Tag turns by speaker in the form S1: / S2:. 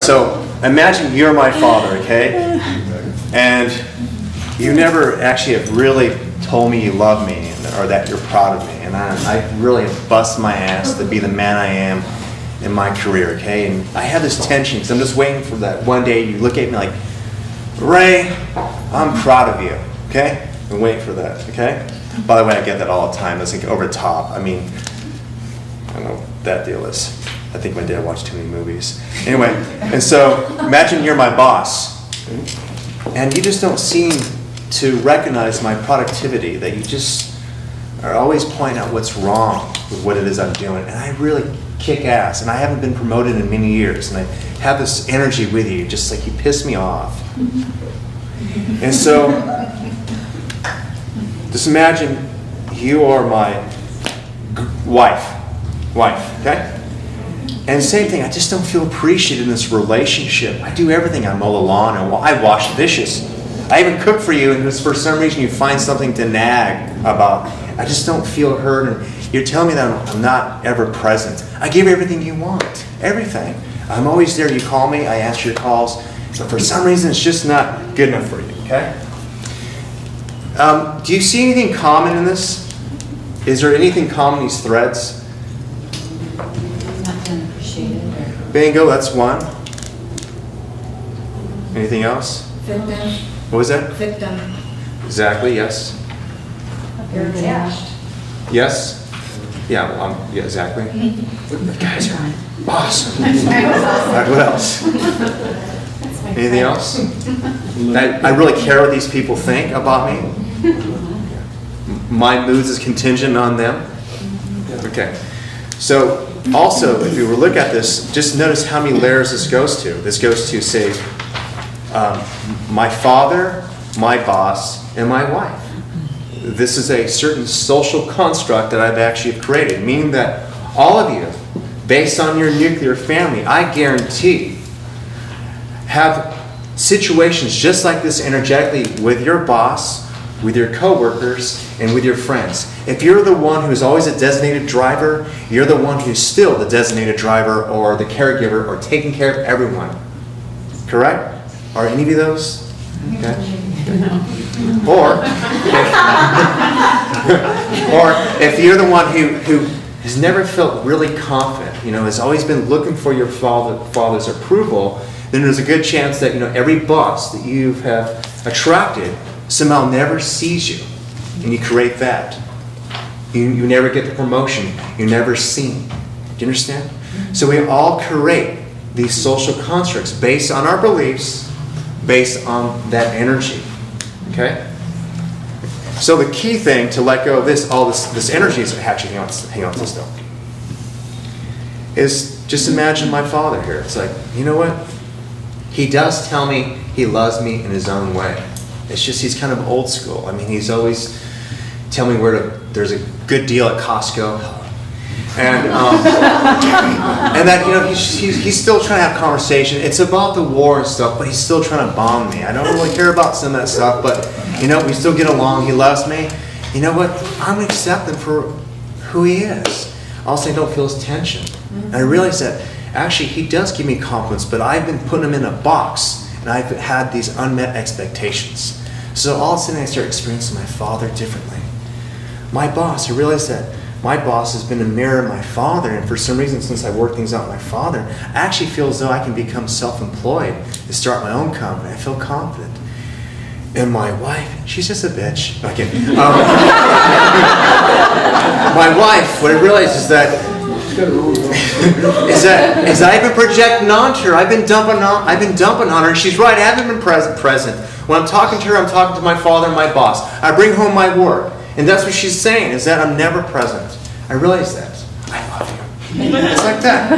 S1: So imagine you're my father, okay? And you never actually have really told me you love me or that you're proud of me. And I really have busted my ass to be the man I am in my career, okay? And I have this tension because I'm just waiting for that one day you look at me like, Ray, I'm proud of you, okay? I'm waiting for that, okay? By the way, I get that all the time. It's like over the top. I mean, I don't know what that deal is. I think my dad watched too many movies. Anyway, and so imagine you're my boss, and you just don't seem to recognize my productivity, that you just are always pointing out what's wrong with what it is I'm doing. And I really kick ass, and I haven't been promoted in many years, and I have this energy with you, just like you piss me off. And so, just imagine you are my wife, okay? And same thing, I just don't feel appreciated in this relationship. I do everything. I mow the lawn, and I wash dishes. I even cook for you, and just for some reason you find something to nag about. I just don't feel heard, and you're telling me that I'm not ever present. I give you everything you want, everything. I'm always there. You call me, I answer your calls, but for some reason it's just not good enough for you, okay? Do you see anything common in this? Is there anything common in these threads?
S2: Not feeling appreciated.
S1: Bingo, that's one. Anything else?
S3: Victim.
S1: What was that?
S3: Victim.
S1: Exactly, yes.
S3: You're attached.
S1: Yes? Yeah, well, yeah, exactly. You guys are awesome. All right, what else? Anything else? I really care what these people think about me. My moods is contingent on them. Okay. So also, if you were to look at this, just notice how many layers this goes to. This goes to, say, my father, my boss, and my wife. This is a certain social construct that I've actually created, meaning that all of you, based on your nuclear family, I guarantee, have situations just like this energetically with your boss, with your coworkers, and with your friends. If you're the one who's always a designated driver, you're the one who's still the designated driver or the caregiver or taking care of everyone. Correct? Are any of you those? Okay. Or if you're the one who has never felt really confident, has always been looking for your father's approval, then there's a good chance that every boss that you have attracted somehow never sees you, and you create that. You never get the promotion. You're never seen. Do you understand? So we all create these social constructs based on our beliefs, based on that energy. Okay? So the key thing to let go of this energy is actually, hang on to this though, is just imagine my father here. It's like, you know what? He does tell me he loves me in his own way. It's just he's kind of old school. I mean, he's always telling me there's a good deal at Costco. And that he's still trying to have conversation. It's about the war and stuff, but he's still trying to bomb me. I don't really care about some of that stuff, but we still get along. He loves me. You know what? I'm gonna accept him for who he is. Also, I don't feel his tension. And I realize that actually he does give me compliments, but I've been putting him in a box, and I've had these unmet expectations. So all of a sudden I start experiencing my father differently. My boss, I realize that my boss has been a mirror of my father, and for some reason, since I worked things out with my father, I actually feel as though I can become self-employed and start my own company. I feel confident. And my wife, she's just a bitch. Okay. My wife, what I realized is that as I've been projecting onto her, I've been dumping on her. She's right, I haven't been present. When I'm talking to her, I'm talking to my father and my boss. I bring home my work. And that's what she's saying, is that I'm never present. I realize that. I love you. It's like that.